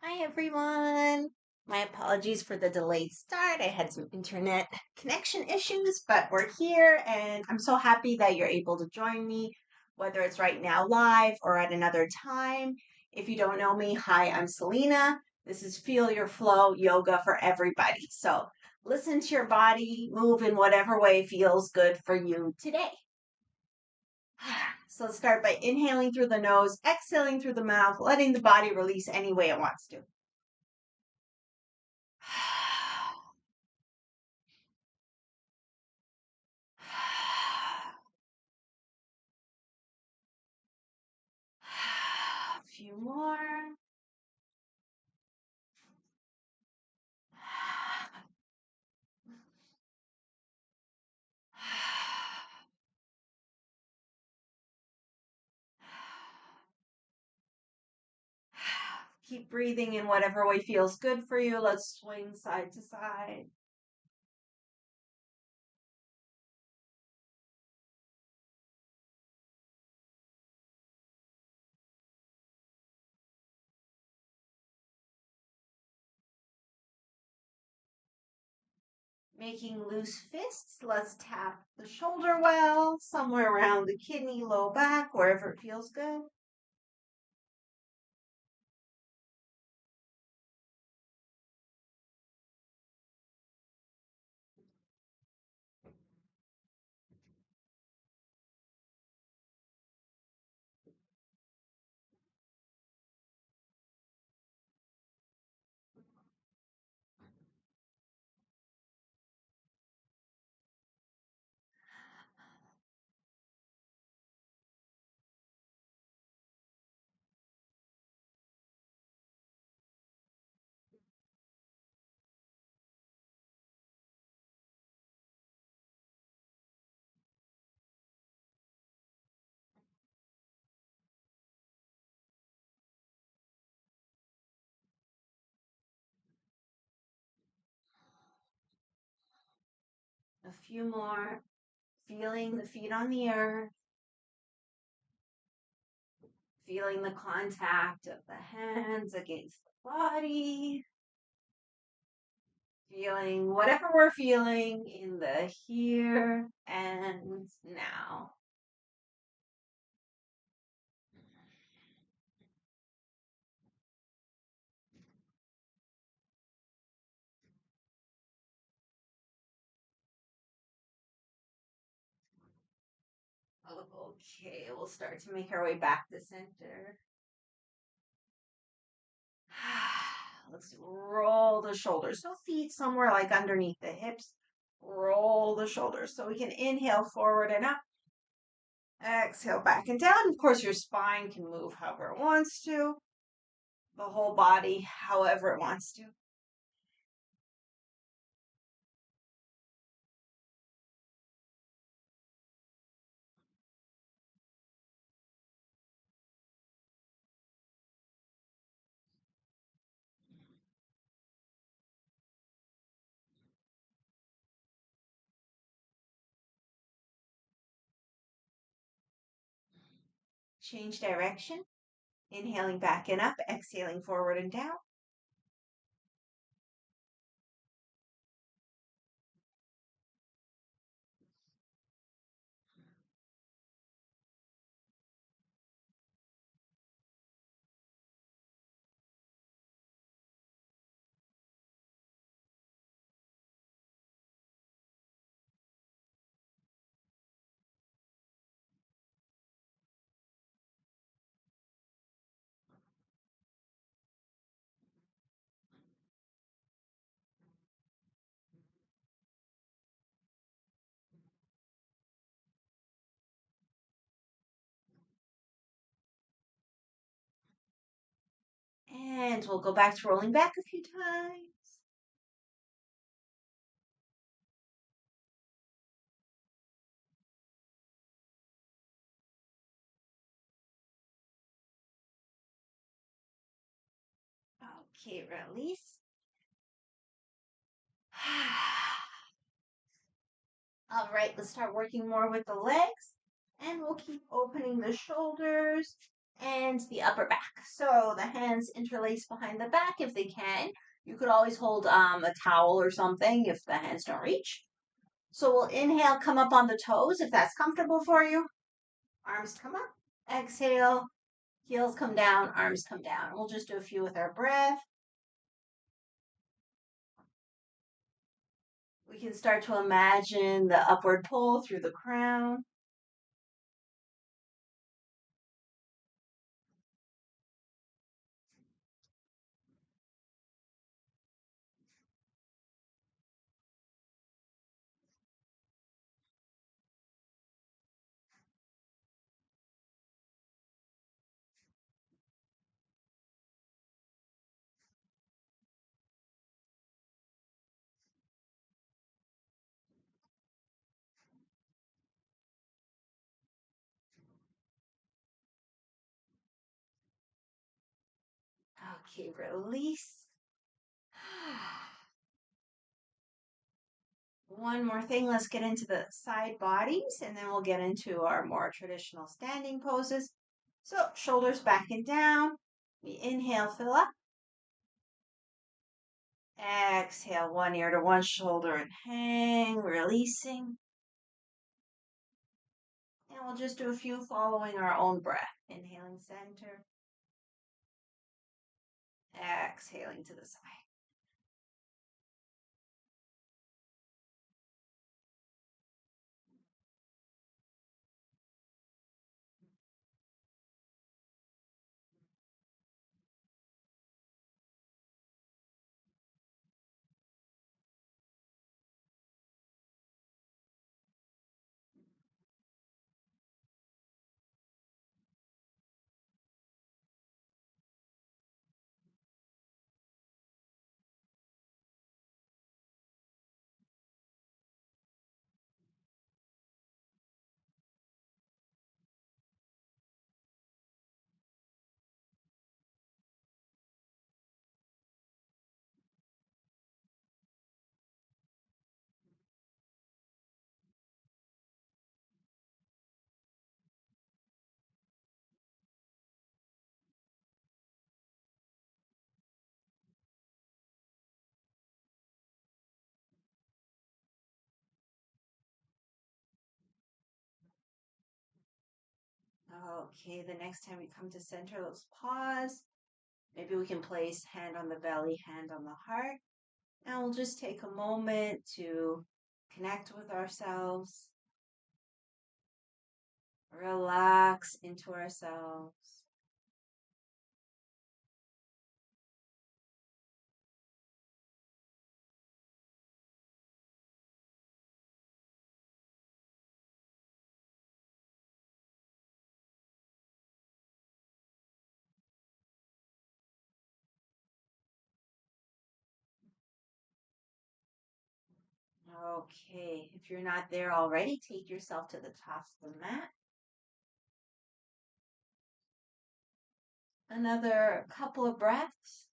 Hi everyone. My apologies for the delayed start. I had some internet connection issues, but we're here and I'm so happy that you're able to join me, whether it's right now live or at another time. If you don't know me, hi, I'm Selena. This is Feel Your Flow Yoga for everybody. So listen to your body, move in whatever way feels good for you today. So let's start by inhaling through the nose, exhaling through the mouth, letting the body release any way it wants to. A few more. Keep breathing in whatever way feels good for you. Let's swing side to side. Making loose fists, let's tap the shoulder well, somewhere around the kidney, low back, wherever it feels good. A few more. Feeling the feet on the earth. Feeling the contact of the hands against the body. Feeling whatever we're feeling in the here and now. Okay, we'll start to make our way back to center. Let's roll the shoulders. So feet somewhere like underneath the hips. Roll the shoulders. So we can inhale forward and up. Exhale back and down. Of course, your spine can move however it wants to. The whole body, however it wants to. Change direction. Inhaling back and up. Exhaling forward and down. And we'll go back to rolling back a few times. Okay, release. All right, let's start working more with the legs. And we'll keep opening the shoulders and the upper back. So the hands interlace behind the back if they can. You could always hold a towel or something if the hands don't reach. So we'll inhale, come up on the toes if that's comfortable for you. Arms come up. Exhale, heels come down, arms come down. We'll just do a few with our breath. We can start to imagine the upward pull through the crown. Okay, release. One more thing, let's get into the side bodies and then we'll get into our more traditional standing poses. So, shoulders back and down. We inhale, fill up. Exhale, one ear to one shoulder and hang, releasing. And we'll just do a few following our own breath. Inhaling center. Exhaling to the side. Okay, the next time we come to center, let's pause. Maybe we can place hand on the belly, hand on the heart. And we'll just take a moment to connect with ourselves, relax into ourselves. Okay, if you're not there already, take yourself to the top of the mat. Another couple of breaths.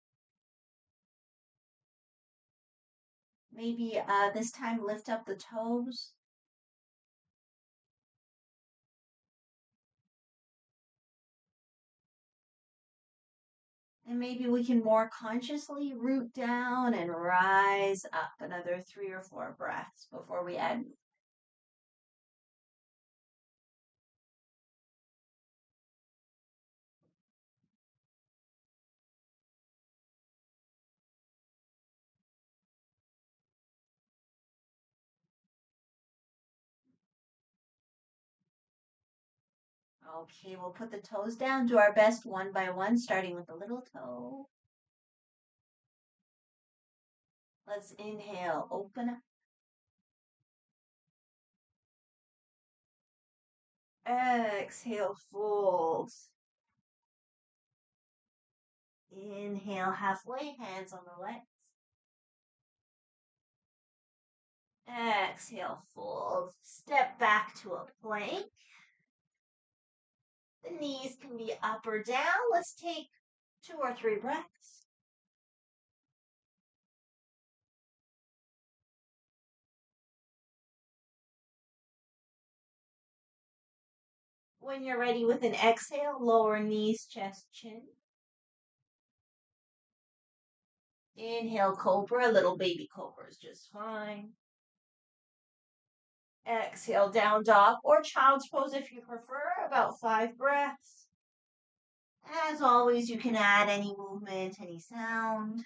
Maybe this time lift up the toes. And maybe we can more consciously root down and rise up. Another 3 or 4 breaths before we add. Okay, we'll put the toes down, do our best one by one, starting with the little toe. Let's inhale, open up. Exhale, fold. Inhale, halfway, hands on the legs. Exhale, fold. Step back to a plank. The knees can be up or down. Let's take 2 or 3 breaths. When you're ready with an exhale, lower knees, chest, chin. Inhale, cobra. Little baby cobra is just fine. Exhale, down dog or child's pose if you prefer, about 5 breaths. As always, you can add any movement, any sound.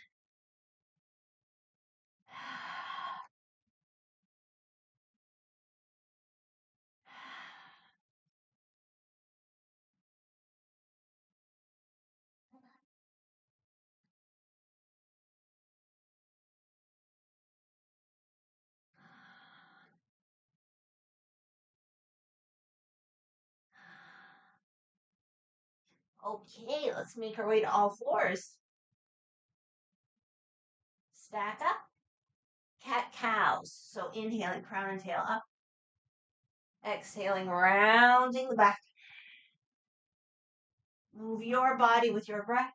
Okay, let's make our way to all fours. Stack up. Cat cows. So inhaling, crown and tail up. Exhaling, rounding the back. Move your body with your breath.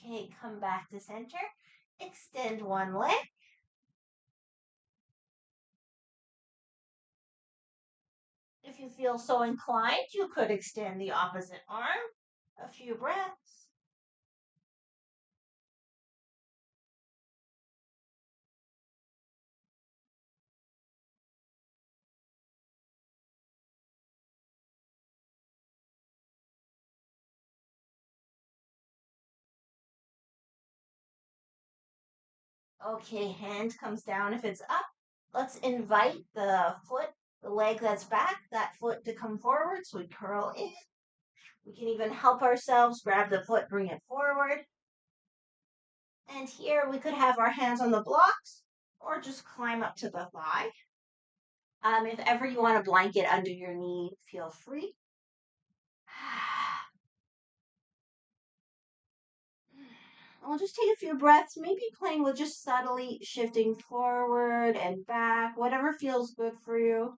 Okay, come back to center. Extend one leg. If you feel so inclined, you could extend the opposite arm. A few breaths. Okay, hand comes down if it's up. Let's invite the foot, the leg that's back, that foot to come forward. So we curl in. We can even help ourselves, grab the foot, bring it forward. And here we could have our hands on the blocks or just climb up to the thigh. If ever you want a blanket under your knee, feel free. We'll just take a few breaths, maybe playing with just subtly shifting forward and back, whatever feels good for you.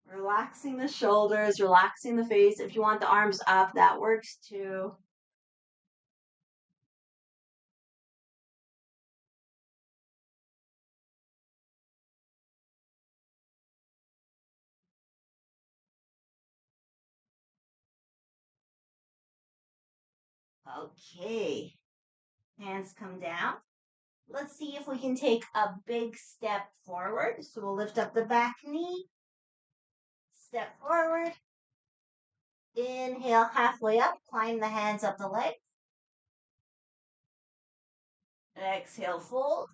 Relaxing the shoulders, relaxing the face. If you want the arms up, that works too. Okay, hands come down. Let's see if we can take a big step forward. So we'll lift up the back knee, step forward. Inhale halfway up, climb the hands up the leg. Exhale, fold.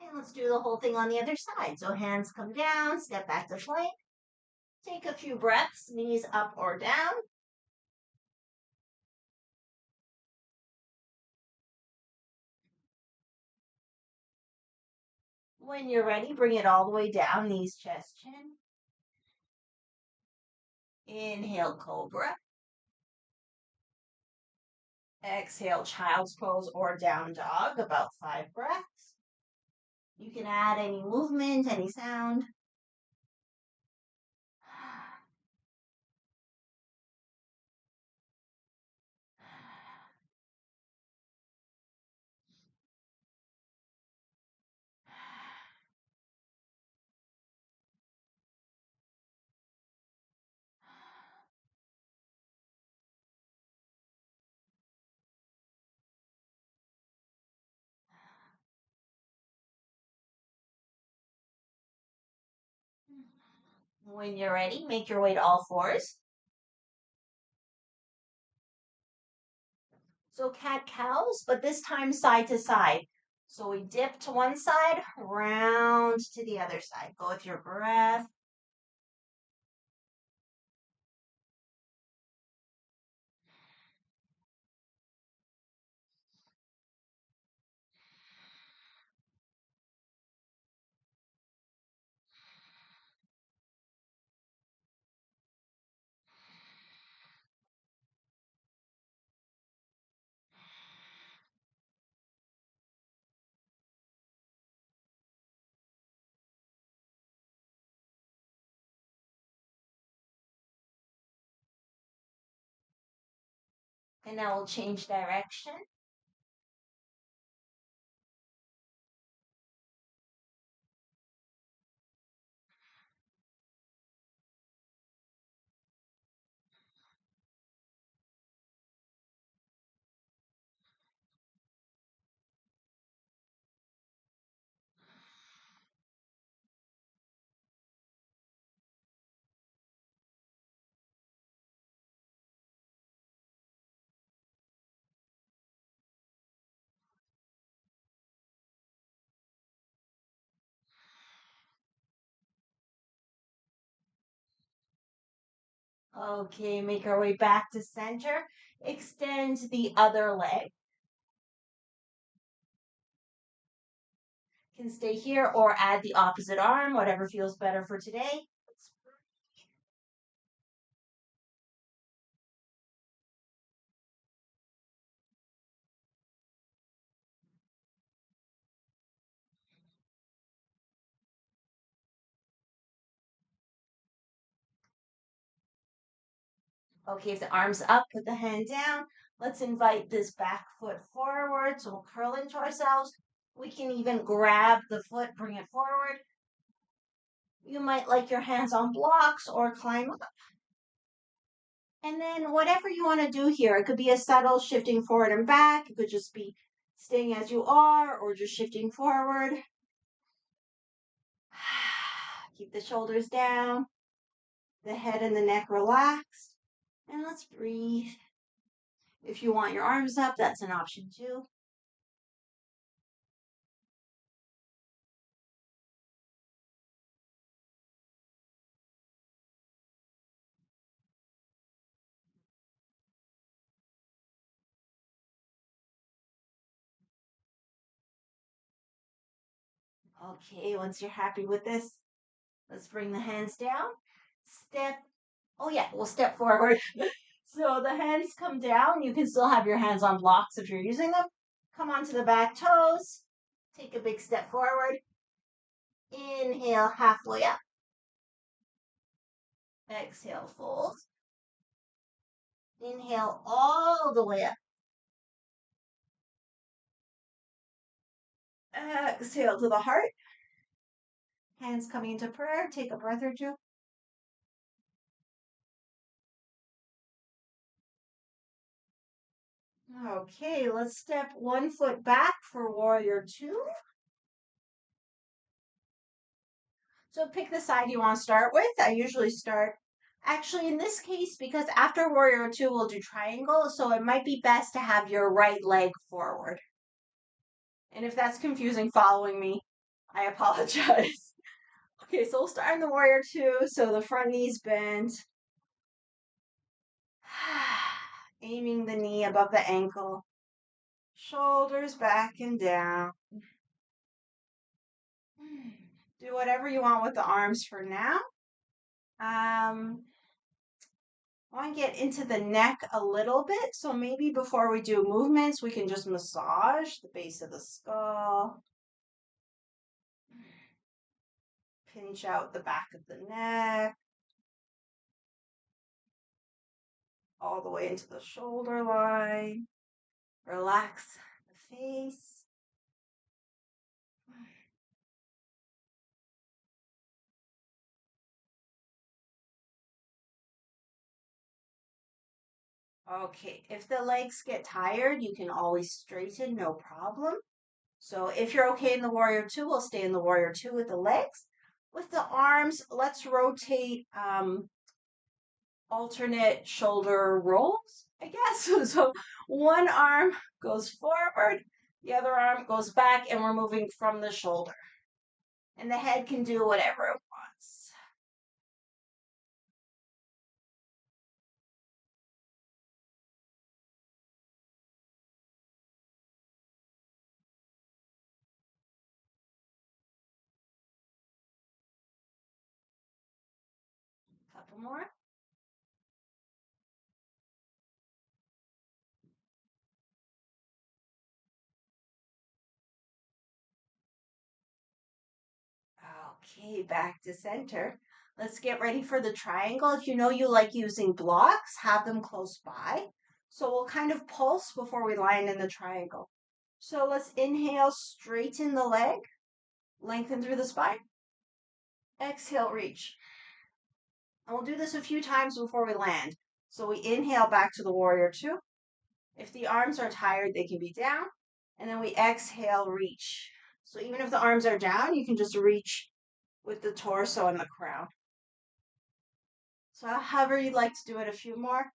And let's do the whole thing on the other side. So hands come down, step back to plank. Take a few breaths, knees up or down. When you're ready, bring it all the way down, knees, chest, chin. Inhale, cobra. Exhale, child's pose or down dog, about 5 breaths. You can add any movement, any sound. When you're ready, make your way to all fours. So cat-cows, but this time side to side. So we dip to one side, round to the other side. Go with your breath. And now we'll change direction. Okay, make our way back to center. Extend the other leg. Can stay here or add the opposite arm, whatever feels better for today. Okay, if the arm's up, put the hand down. Let's invite this back foot forward. So we'll curl into ourselves. We can even grab the foot, bring it forward. You might like your hands on blocks or climb up. And then whatever you want to do here, it could be a subtle shifting forward and back. It could just be staying as you are or just shifting forward. Keep the shoulders down, the head and the neck relaxed. And let's breathe. If you want your arms up, that's an option too. Okay, once you're happy with this, let's bring the hands down. Step, oh yeah, we'll step forward. So the hands come down. You can still have your hands on blocks if you're using them. Come onto the back toes. Take a big step forward. Inhale halfway up. Exhale, fold. Inhale all the way up. Exhale to the heart. Hands coming into prayer. Take a breath or two. Okay, let's step one foot back for warrior two. So pick the side you want to start with. I usually start, actually in this case, because after warrior two, we'll do triangle. So it might be best to have your right leg forward. And if that's confusing following me, I apologize. Okay, so we'll start in the warrior two. So the front knee's bent. Aiming the knee above the ankle. Shoulders back and down. Do whatever you want with the arms for now. I want to get into the neck a little bit. So maybe before we do movements, we can just massage the base of the skull. Pinch out the back of the neck. All the way into the shoulder line. Relax the face. Okay, if the legs get tired, you can always straighten, no problem. So if you're okay in the warrior two, we'll stay in the warrior two with the legs. With the arms, let's rotate alternate shoulder rolls, I guess. So one arm goes forward, the other arm goes back, and we're moving from the shoulder. And the head can do whatever it wants. Couple more. Okay, back to center. Let's get ready for the triangle. If you know you like using blocks, have them close by. So we'll kind of pulse before we line in the triangle. So let's inhale, straighten the leg, lengthen through the spine. Exhale, reach. And we'll do this a few times before we land. So we inhale back to the warrior two. If the arms are tired, they can be down. And then we exhale, reach. So even if the arms are down, you can just reach with the torso and the crown. So however you'd like to do it, a few more.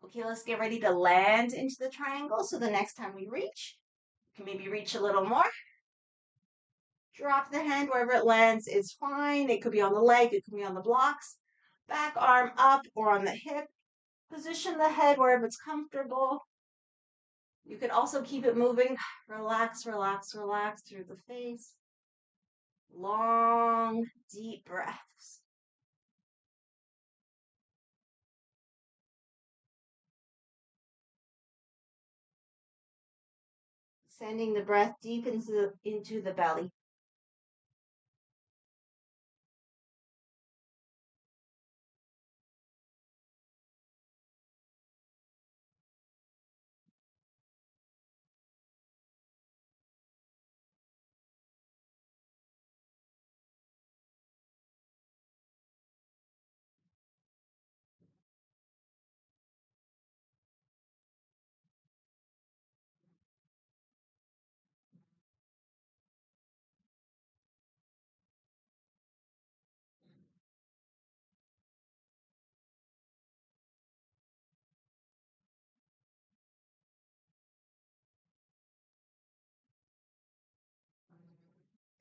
Okay, let's get ready to land into the triangle. So the next time we reach, you can maybe reach a little more. Drop the hand wherever it lands is fine. It could be on the leg, it could be on the blocks. Back arm up or on the hip. Position the head wherever it's comfortable. You can also keep it moving. Relax, relax, relax through the face. Long, deep breaths. Sending the breath deep into the belly.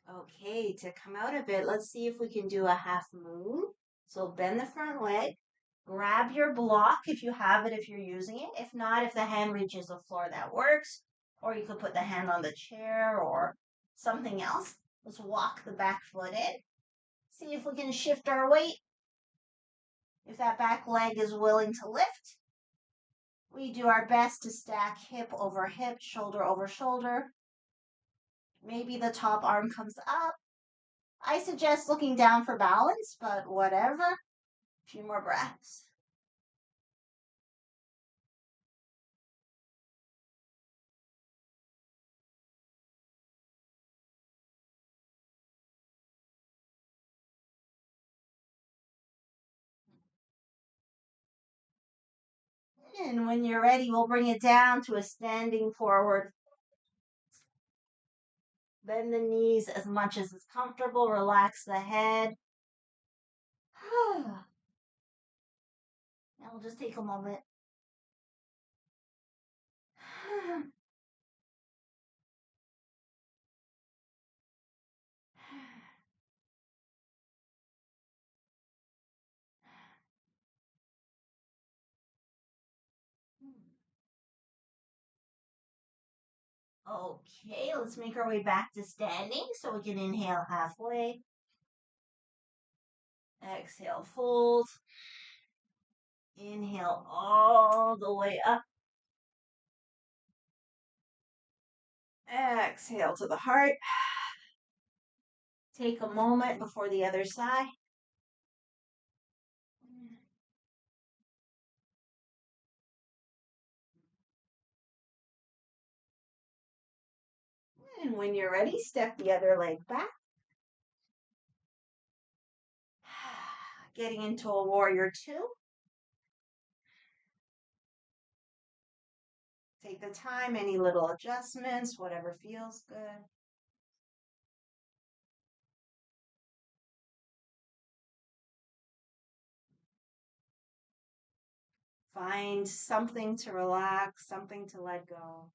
Okay, to come out of it, let's see if we can do a half moon. So bend the front leg, grab your block if you have it, if you're using it. If not, if the hand reaches the floor, that works. Or you could put the hand on the chair or something else. Let's walk the back foot in. See if we can shift our weight. If that back leg is willing to lift, we do our best to stack hip over hip, shoulder over shoulder. Maybe the top arm comes up. I suggest looking down for balance, but whatever. A few more breaths. And when you're ready, we'll bring it down to a standing forward. Bend the knees as much as is comfortable. Relax the head. Now we'll just take a moment. Okay, let's make our way back to standing so we can inhale halfway. Exhale, fold. Inhale all the way up. Exhale to the heart. Take a moment before the other side. And when you're ready, step the other leg back. getting into a warrior two. Take the time, any little adjustments, whatever feels good. Find something to relax, something to let go.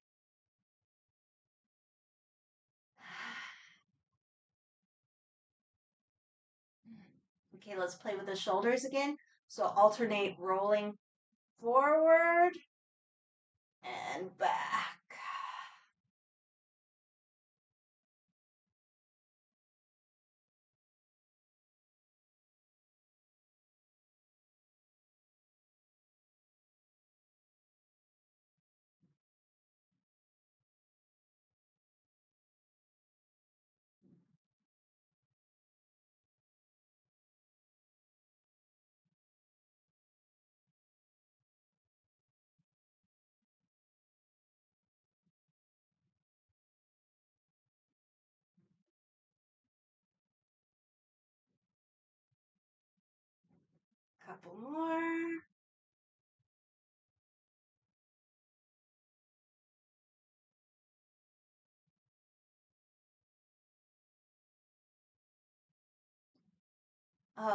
Okay, let's play with the shoulders again. So alternate rolling forward and back. Couple more.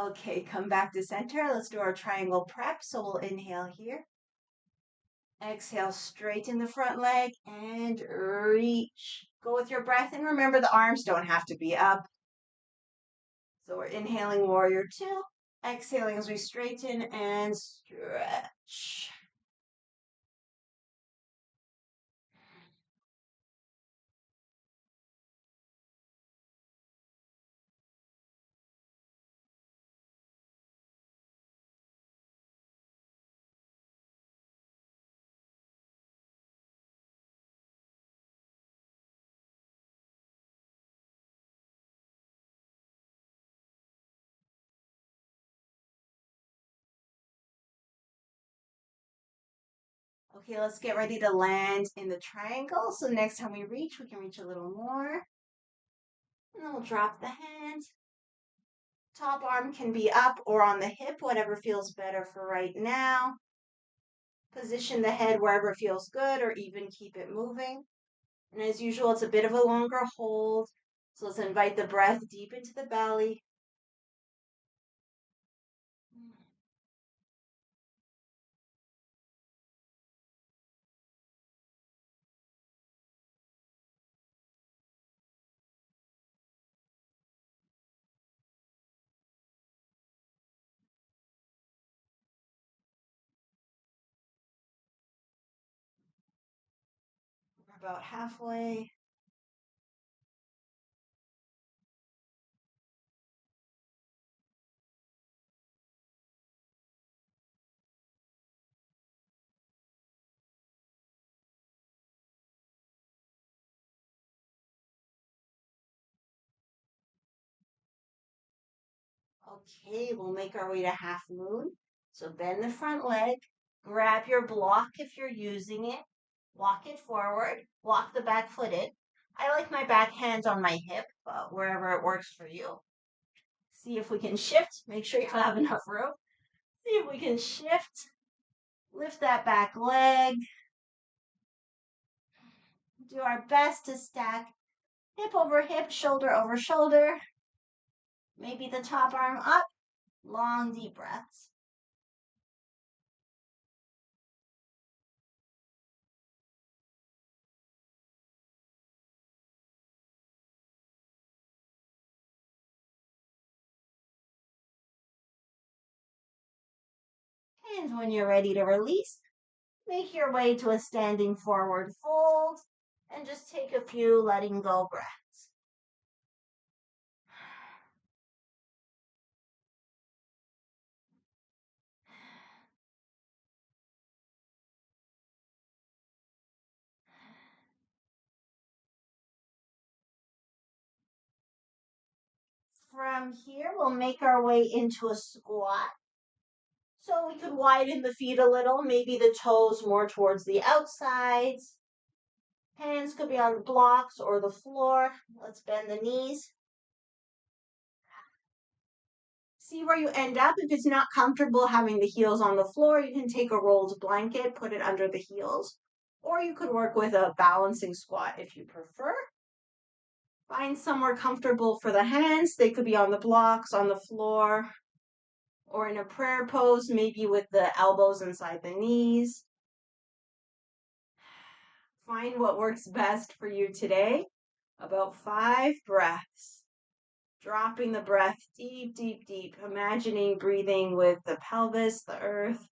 Okay, come back to center. Let's do our triangle prep. So we'll inhale here. Exhale, straighten the front leg and reach. Go with your breath and remember the arms don't have to be up. So we're inhaling warrior two. Exhaling as we straighten and stretch. Okay, let's get ready to land in the triangle. So next time we reach, we can reach a little more. And then we'll drop the hands. Top arm can be up or on the hip, whatever feels better for right now. Position the head wherever feels good or even keep it moving. And as usual, it's a bit of a longer hold. So let's invite the breath deep into the belly. We're about halfway. Okay, we'll make our way to half moon. So bend the front leg, grab your block if you're using it, walk it forward, walk the back foot in. I like my back hands on my hip, but wherever it works for you. See if we can shift. Make sure you have enough room. See if we can shift. Lift that back leg. Do our best to stack hip over hip, shoulder over shoulder. Maybe the top arm up. Long, deep breaths. And when you're ready to release, make your way to a standing forward fold and just take a few letting go breaths. From here, we'll make our way into a squat. So we could widen the feet a little, maybe the toes more towards the outsides. Hands could be on the blocks or the floor. Let's bend the knees. See where you end up. If it's not comfortable having the heels on the floor, you can take a rolled blanket, put it under the heels, or you could work with a balancing squat if you prefer. Find somewhere comfortable for the hands. They could be on the blocks, on the floor, or in a prayer pose, maybe with the elbows inside the knees. Find what works best for you today. About 5 breaths. Dropping the breath deep, deep, deep. Imagining breathing with the pelvis, the earth.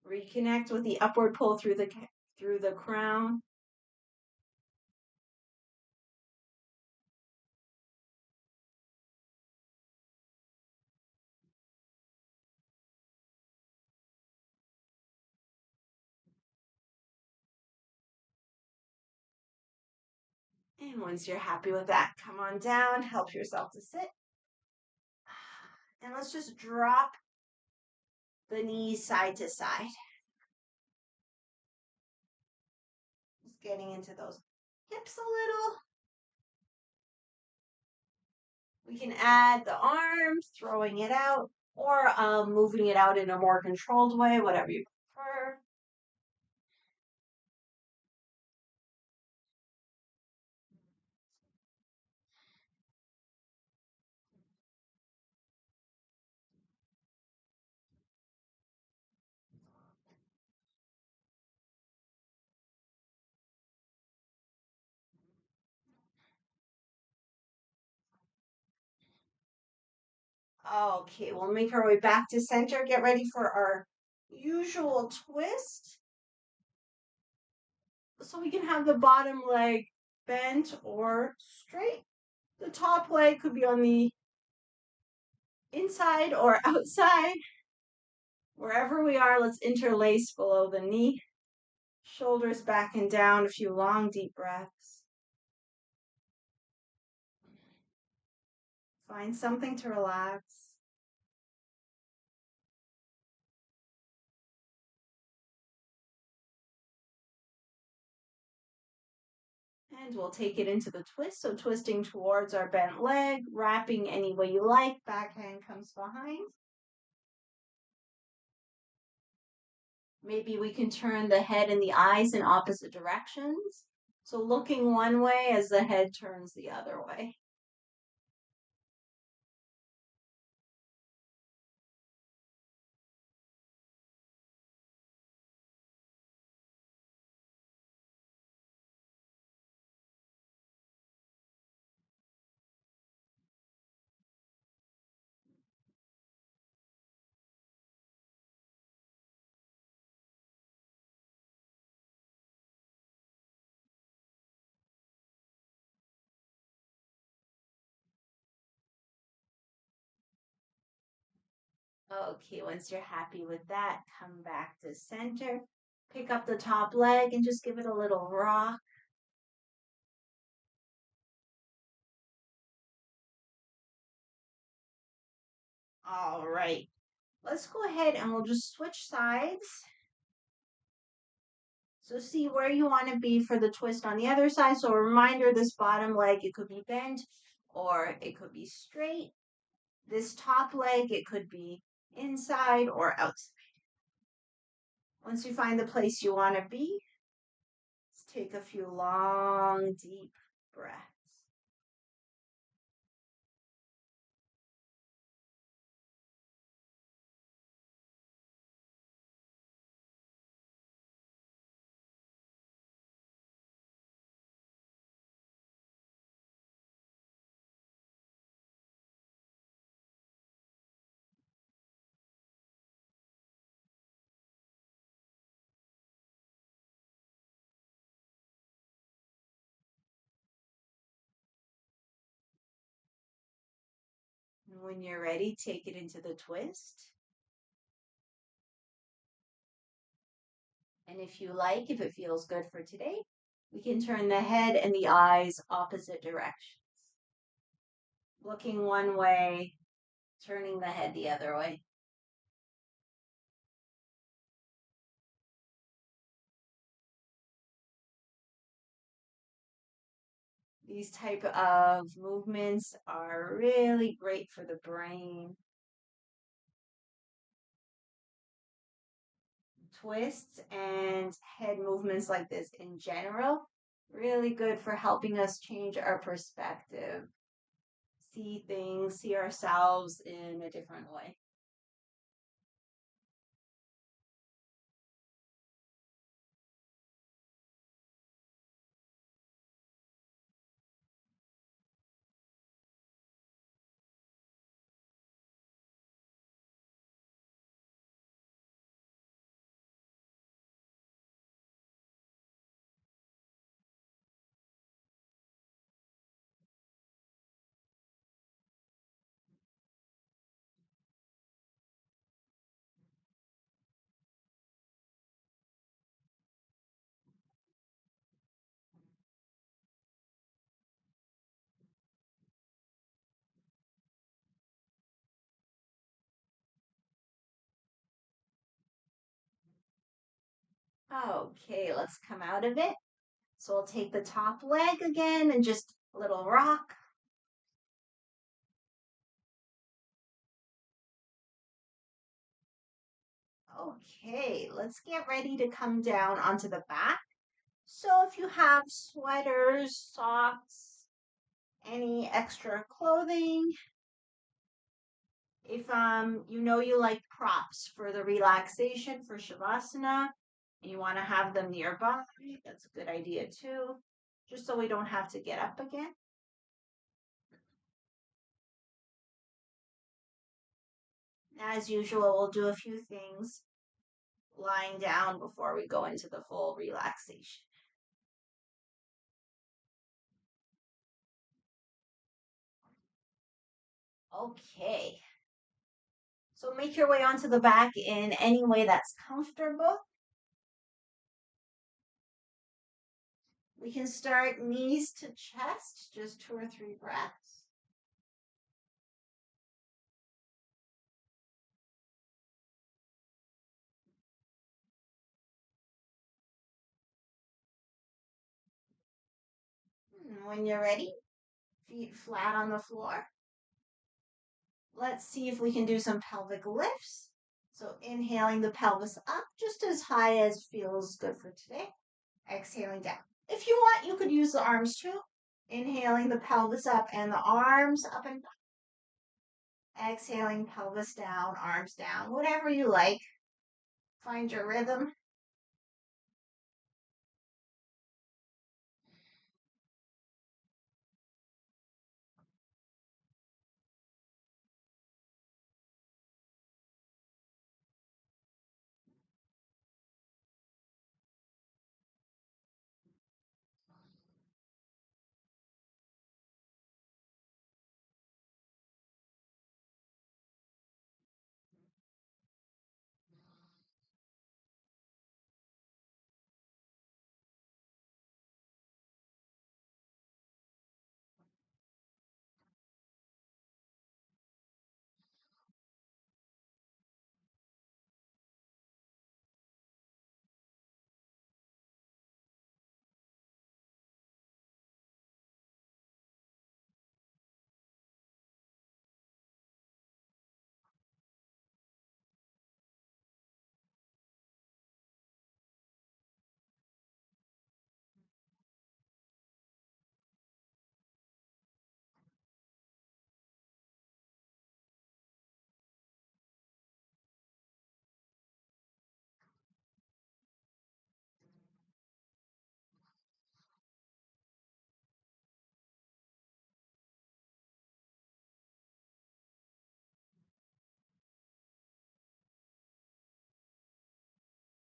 Reconnect with the upward pull through the crown. And once you're happy with that, come on down, help yourself to sit. And let's just drop the knees side to side. Just getting into those hips a little. We can add the arms, throwing it out, or moving it out in a more controlled way, whatever you prefer. Okay, we'll make our way back to center. Get ready for our usual twist. So we can have the bottom leg bent or straight. The top leg could be on the inside or outside. Wherever we are, let's interlace below the knee. Shoulders back and down, a few long, deep breaths. Find something to relax. And we'll take it into the twist. So twisting towards our bent leg, wrapping any way you like. Backhand comes behind. Maybe we can turn the head and the eyes in opposite directions. So looking one way as the head turns the other way. Okay, once you're happy with that, come back to center. Pick up the top leg and just give it a little rock. All right, let's go ahead and we'll just switch sides. So see where you want to be for the twist on the other side. So a reminder, this bottom leg, it could be bent or it could be straight. This top leg, it could be inside or outside. Once you find the place you want to be, let's take a few long, deep breaths. And when you're ready, take it into the twist. And if you like, if it feels good for today, we can turn the head and the eyes opposite directions. Looking one way, turning the head the other way. These type of movements are really great for the brain. Twists and head movements like this in general, really good for helping us change our perspective, see things, see ourselves in a different way. Okay, let's come out of it. So we'll take the top leg again and just a little rock. Okay, let's get ready to come down onto the back. So if you have sweaters, socks, any extra clothing, if you know you like props for the relaxation for Shavasana and you want to have them nearby, that's a good idea too, just so we don't have to get up again. As usual, we'll do a few things lying down before we go into the full relaxation. Okay, so make your way onto the back in any way that's comfortable. We can start knees to chest, just 2 or 3 breaths. When you're ready, feet flat on the floor. Let's see if we can do some pelvic lifts. So inhaling the pelvis up just as high as feels good for today. Exhaling down. If you want, you could use the arms too. Inhaling the pelvis up and the arms up and down. Exhaling pelvis down, arms down, whatever you like. Find your rhythm.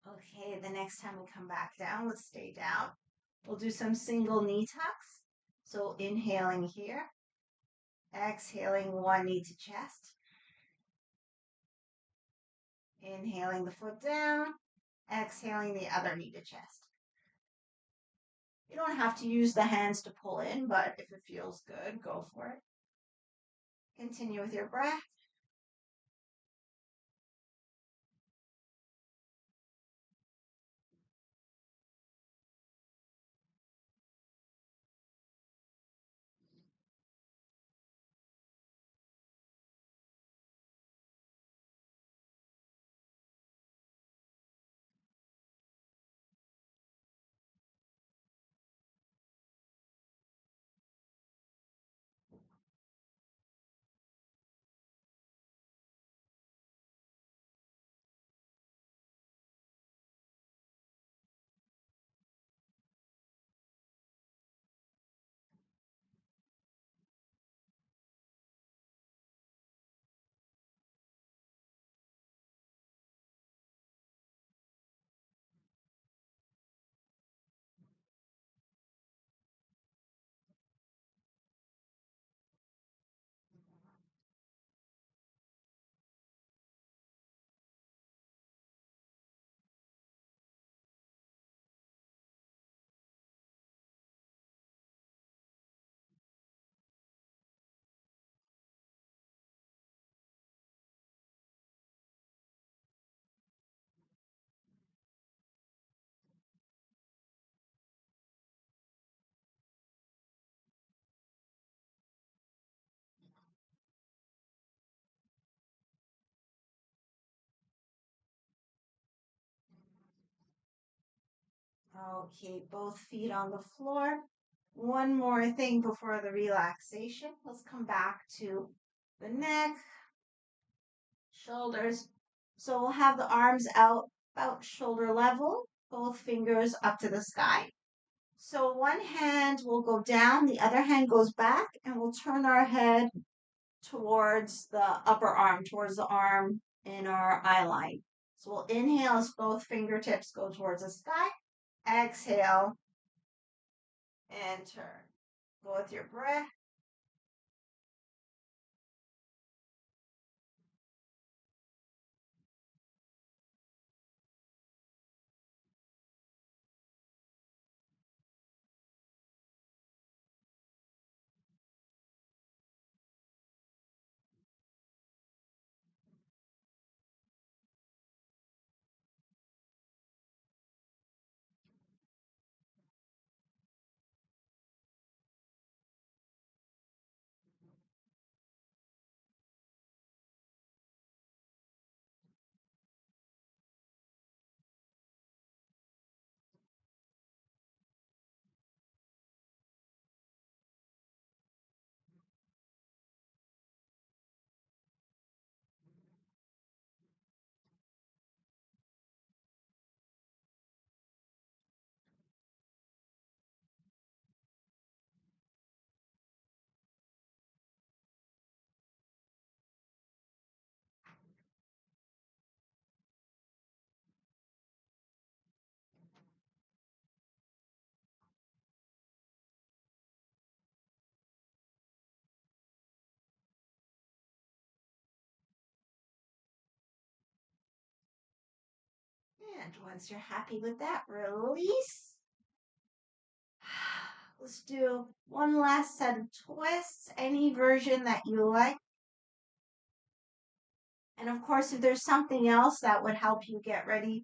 Okay, the next time we come back down, let's stay down. We'll do some single knee tucks. So inhaling here, exhaling one knee to chest, inhaling the foot down, exhaling the other knee to chest. You don't have to use the hands to pull in, but if it feels good, go for it. Continue with your breath. Okay, both feet on the floor. One more thing before the relaxation. Let's come back to the neck, shoulders. So we'll have the arms out about shoulder level, both fingers up to the sky. So one hand will go down, the other hand goes back, and we'll turn our head towards the upper arm, towards the arm in our eye line. So we'll inhale as both fingertips go towards the sky. Exhale and turn. Go with your breath. And once you're happy with that, release. Let's do one last set of twists, any version that you like. And of course, if there's something else that would help you get ready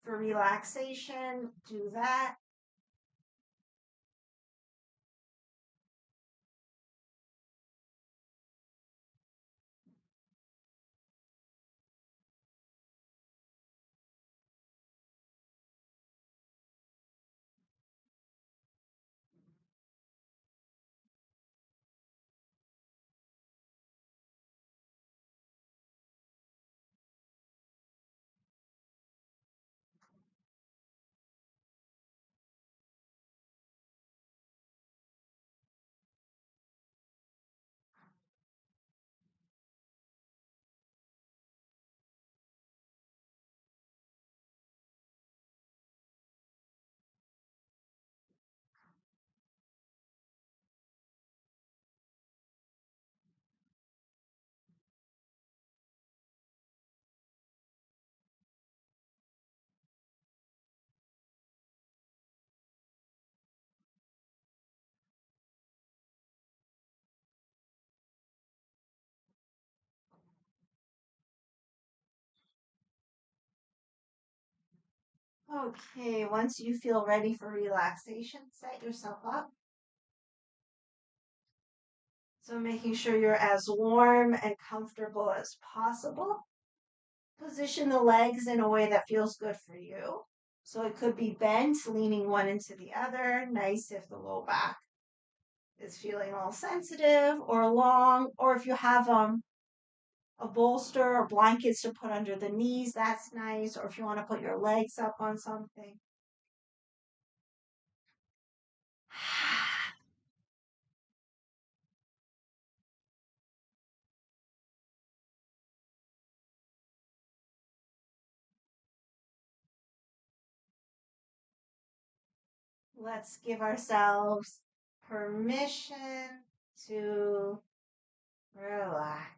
for relaxation, do that. Okay, once you feel ready for relaxation, set yourself up. So making sure you're as warm and comfortable as possible. Position the legs in a way that feels good for you. So it could be bent, leaning one into the other. Nice if the low back is feeling all sensitive or long, or if you have a bolster or blankets to put under the knees, that's nice. Or if you want to put your legs up on something. Let's give ourselves permission to relax.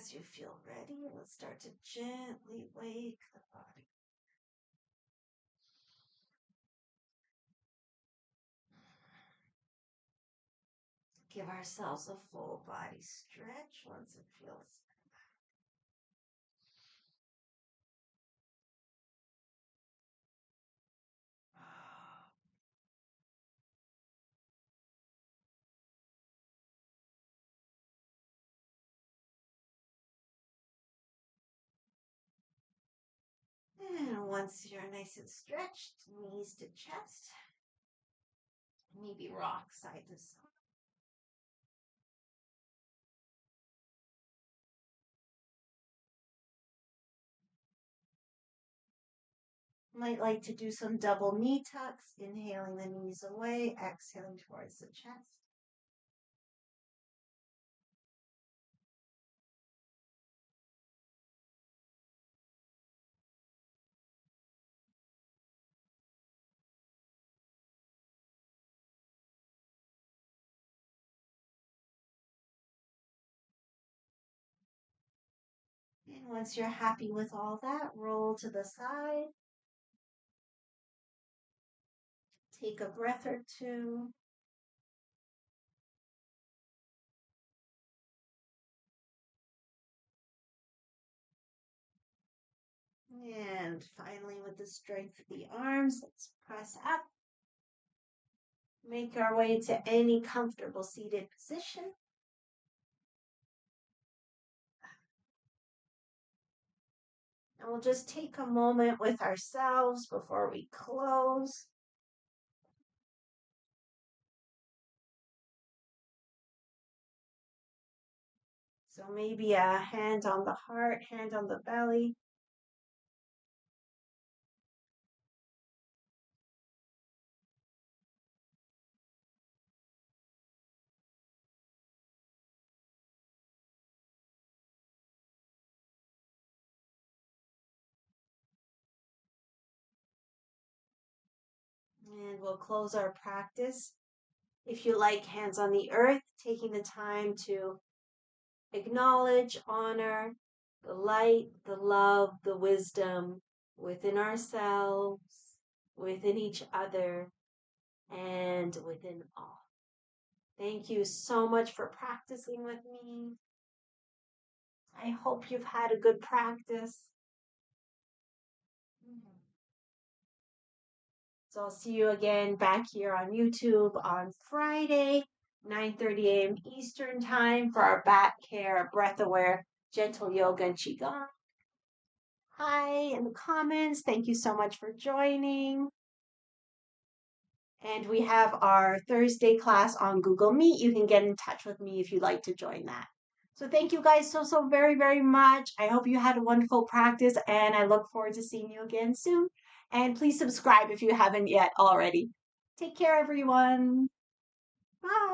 As you feel ready, let's start to gently wake the body. Give ourselves a full body stretch once it feels. And once you're nice and stretched, knees to chest, maybe rock side to side. Might like to do some double knee tucks, inhaling the knees away, exhaling towards the chest. And once you're happy with all that, roll to the side. Take a breath or two. And finally, with the strength of the arms, let's press up. Make our way to any comfortable seated position. And we'll just take a moment with ourselves before we close. So maybe a hand on the heart, hand on the belly. And we'll close our practice. If you like, hands on the earth, taking the time to acknowledge, honor the light, the love, the wisdom within ourselves, within each other, and within all. Thank you so much for practicing with me. I hope you've had a good practice. So I'll see you again back here on YouTube on Friday, 9:30 a.m. Eastern Time for our back care, breath aware, gentle yoga and qigong. Hi in the comments. Thank you so much for joining. And we have our Thursday class on Google Meet. You can get in touch with me if you'd like to join that. So thank you guys so very, very much. I hope you had a wonderful practice and I look forward to seeing you again soon. And please subscribe if you haven't yet already. Take care, everyone. Bye.